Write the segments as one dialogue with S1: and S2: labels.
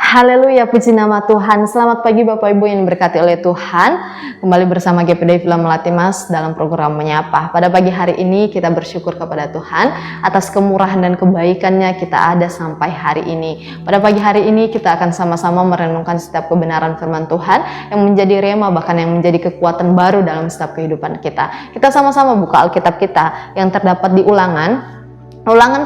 S1: Haleluya, puji nama Tuhan. Selamat pagi Bapak Ibu yang diberkati oleh Tuhan. Kembali bersama GPD Villa Melati Mas dalam program Menyapa. Pada pagi hari ini kita bersyukur kepada Tuhan atas kemurahan dan kebaikannya kita ada sampai hari ini. Pada pagi hari ini kita akan sama-sama merenungkan setiap kebenaran firman Tuhan yang menjadi rema, bahkan yang menjadi kekuatan baru dalam setiap kehidupan kita. Kita sama-sama buka Alkitab kita yang terdapat di Ulangan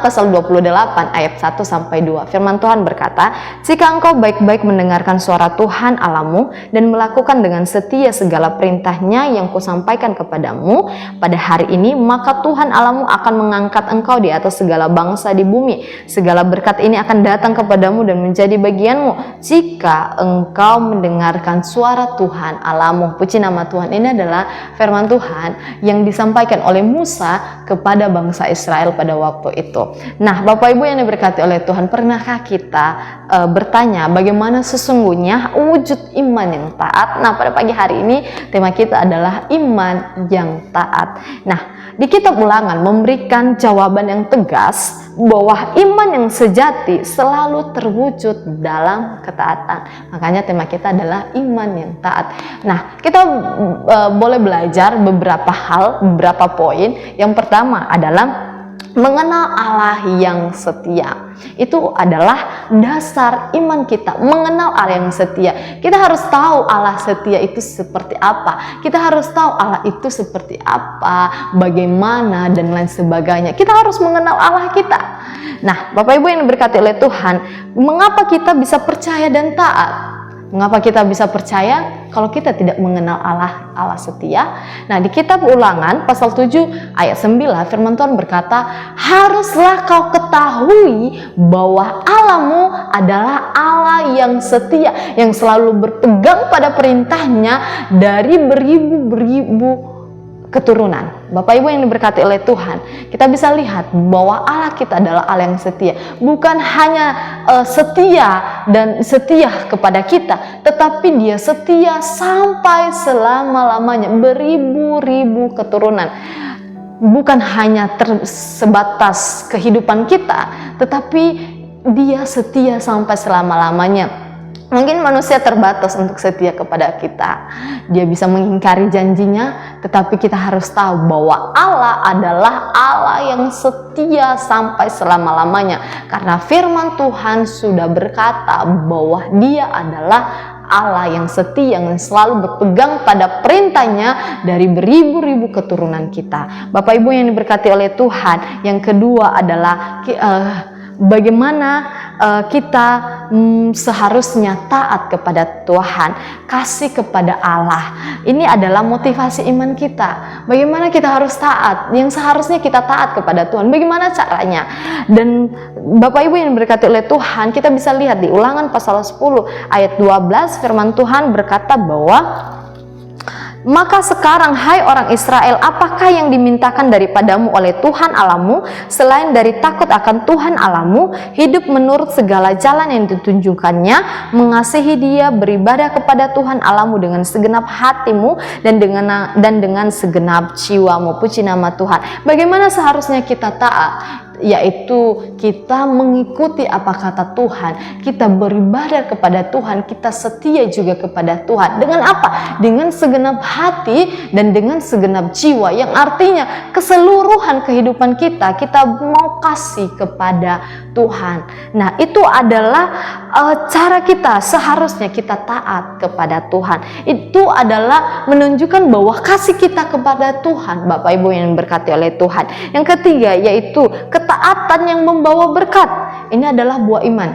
S1: pasal 28 ayat 1 sampai 2. Firman Tuhan berkata, "Jika engkau baik-baik mendengarkan suara Tuhan Allahmu dan melakukan dengan setia segala perintahnya yang kusampaikan kepadamu pada hari ini, maka Tuhan Allahmu akan mengangkat engkau di atas segala bangsa di bumi. Segala berkat ini akan datang kepadamu dan menjadi bagianmu jika engkau mendengarkan suara Tuhan Allahmu." Puji nama Tuhan. Ini adalah firman Tuhan yang disampaikan oleh Musa kepada bangsa Israel pada waktu itu. Nah, Bapak Ibu yang diberkati oleh Tuhan, pernahkah kita bertanya bagaimana sesungguhnya wujud iman yang taat? Nah, pada pagi hari ini tema kita adalah iman yang taat. Nah, di kitab Ulangan memberikan jawaban yang tegas bahwa iman yang sejati selalu terwujud dalam ketaatan. Makanya tema kita adalah iman yang taat. Nah, kita boleh belajar beberapa hal, beberapa poin. Yang pertama adalah mengenal Allah yang setia. Itu adalah dasar iman kita, mengenal Allah yang setia. Kita harus tahu Allah setia itu seperti apa. Kita harus tahu Allah itu seperti apa, bagaimana, dan lain sebagainya. Kita harus mengenal Allah kita. Nah, Bapak Ibu yang diberkati oleh Tuhan, mengapa kita bisa percaya dan taat? Mengapa kita bisa percaya kalau kita tidak mengenal Allah setia? Nah, di kitab Ulangan pasal 7 ayat 9 firman Tuhan berkata, "Haruslah kau ketahui bahwa Allahmu adalah Allah yang setia, yang selalu berpegang pada perintahnya dari beribu-beribu keturunan." Bapak Ibu yang diberkati oleh Tuhan, kita bisa lihat bahwa Allah kita adalah Allah yang setia. Bukan hanya setia dan setia kepada kita, tetapi Dia setia sampai selama-lamanya, beribu-ribu keturunan. Bukan hanya sebatas kehidupan kita, tetapi Dia setia sampai selama-lamanya. Mungkin manusia terbatas untuk setia kepada kita. Dia bisa mengingkari janjinya, tetapi kita harus tahu bahwa Allah adalah Allah yang setia sampai selama-lamanya. Karena firman Tuhan sudah berkata bahwa Dia adalah Allah yang setia, yang selalu berpegang pada perintahnya dari beribu-ribu keturunan kita. Bapak Ibu yang diberkati oleh Tuhan, yang kedua adalah bagaimana kita seharusnya taat kepada Tuhan, kasih kepada Allah. Ini adalah motivasi iman kita. Bagaimana kita harus taat? Yang seharusnya kita taat kepada Tuhan. Bagaimana caranya? Dan Bapak Ibu yang diberkati oleh Tuhan, kita bisa lihat di Ulangan pasal 10 ayat 12 firman Tuhan berkata bahwa, "Maka sekarang, hai orang Israel, apakah yang dimintakan daripadamu oleh Tuhan Allahmu selain dari takut akan Tuhan Allahmu, hidup menurut segala jalan yang ditunjukkannya, mengasihi Dia, beribadah kepada Tuhan Allahmu dengan segenap hatimu dan dengan segenap jiwamu." Puji nama Tuhan. Bagaimana seharusnya kita taat? Yaitu kita mengikuti apa kata Tuhan, kita beribadah kepada Tuhan, kita setia juga kepada Tuhan. Dengan apa? Dengan segenap hati dan dengan segenap jiwa, yang artinya keseluruhan kehidupan kita mau kasih kepada Tuhan. Nah, itu adalah cara kita seharusnya kita taat kepada Tuhan. Itu adalah menunjukkan bahwa kasih kita kepada Tuhan, Bapak Ibu yang diberkati oleh Tuhan. Yang ketiga yaitu ketaatan yang membawa berkat. Ini adalah buah iman.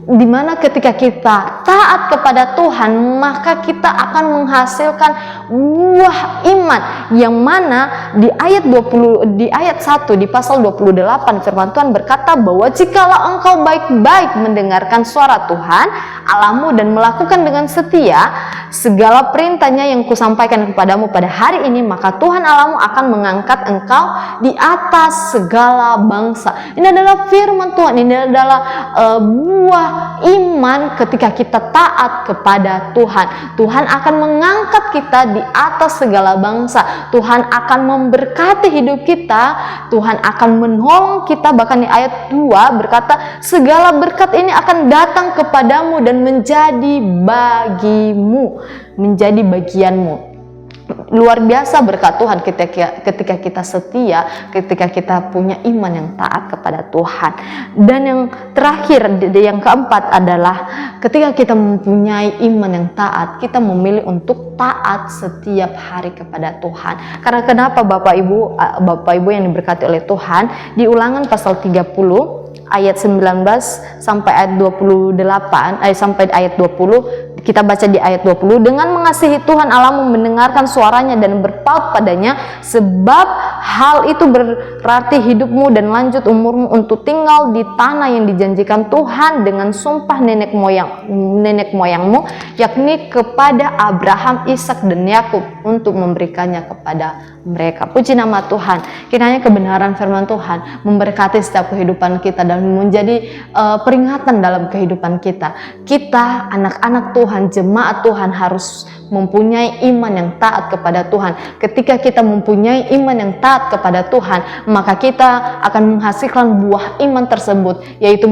S1: Dimana ketika kita taat kepada Tuhan, maka kita akan menghasilkan buah iman, yang mana di ayat 1 di pasal 28 firman Tuhan berkata bahwa jikalau engkau baik-baik mendengarkan suara Tuhan Allahmu dan melakukan dengan setia segala perintahnya yang kusampaikan kepadamu pada hari ini, maka Tuhan Allahmu akan mengangkat engkau di atas segala bangsa. Ini adalah firman Tuhan, ini adalah buah buah iman ketika kita taat kepada Tuhan. Tuhan akan mengangkat kita di atas segala bangsa. Tuhan akan memberkati hidup kita. Tuhan akan menolong kita. Bahkan di ayat 2 berkata, segala berkat ini akan datang kepadamu dan menjadi bagimu, menjadi bagianmu. Luar biasa berkat Tuhan ketika kita setia, ketika kita punya iman yang taat kepada Tuhan. Dan yang terakhir, yang keempat adalah ketika kita mempunyai iman yang taat, kita memilih untuk taat setiap hari kepada Tuhan. Karena kenapa Bapak Ibu yang diberkati oleh Tuhan, di Ulangan pasal 30 ayat 19 sampai ayat 28 sampai ayat 20, kita baca di ayat 20, dengan mengasihi Tuhan Allahmu, mendengarkan suaranya dan berpaut padanya, sebab hal itu berarti hidupmu dan lanjut umurmu untuk tinggal di tanah yang dijanjikan Tuhan dengan sumpah nenek moyangmu, yakni kepada Abraham, Ishak dan Yakub, untuk memberikannya kepada mereka. Puji nama Tuhan. Kiranya kebenaran firman Tuhan memberkati setiap kehidupan kita dan menjadi peringatan dalam kehidupan kita. Kita anak-anak Tuhan, jemaat Tuhan, harus mempunyai iman yang taat kepada Tuhan. Ketika kita mempunyai iman yang taat kepada Tuhan, maka kita akan menghasilkan buah iman tersebut, yaitu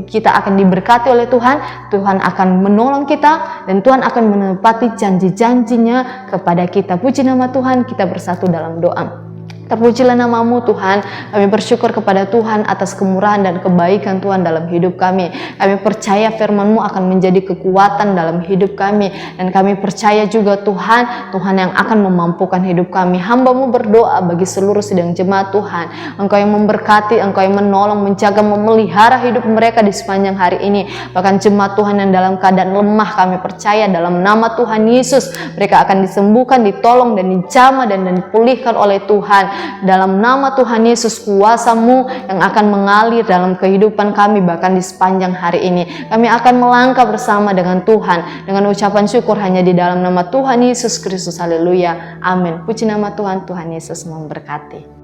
S1: kita akan diberkati oleh Tuhan. Tuhan akan menolong kita dan Tuhan akan menepati janji-janjinya kepada kita. Puji nama Tuhan. Kita bersatu dalam doa. Terpujilah namamu Tuhan. Kami bersyukur kepada Tuhan atas kemurahan dan kebaikan Tuhan dalam hidup kami. Kami percaya firman-Mu akan menjadi kekuatan dalam hidup kami. Dan kami percaya juga Tuhan yang akan memampukan hidup kami. Hamba-Mu berdoa bagi seluruh sidang jemaat Tuhan. Engkau yang memberkati, Engkau yang menolong, menjaga, memelihara hidup mereka di sepanjang hari ini. Bahkan jemaat Tuhan yang dalam keadaan lemah, kami percaya dalam nama Tuhan Yesus, mereka akan disembuhkan, ditolong dan dijamah dan dipulihkan oleh Tuhan. Dalam nama Tuhan Yesus, kuasa-Mu yang akan mengalir dalam kehidupan kami, bahkan di sepanjang hari ini. Kami akan melangkah bersama dengan Tuhan dengan ucapan syukur hanya di dalam nama Tuhan Yesus Kristus. Haleluya. Amin. Puji nama Tuhan. Tuhan Yesus memberkati.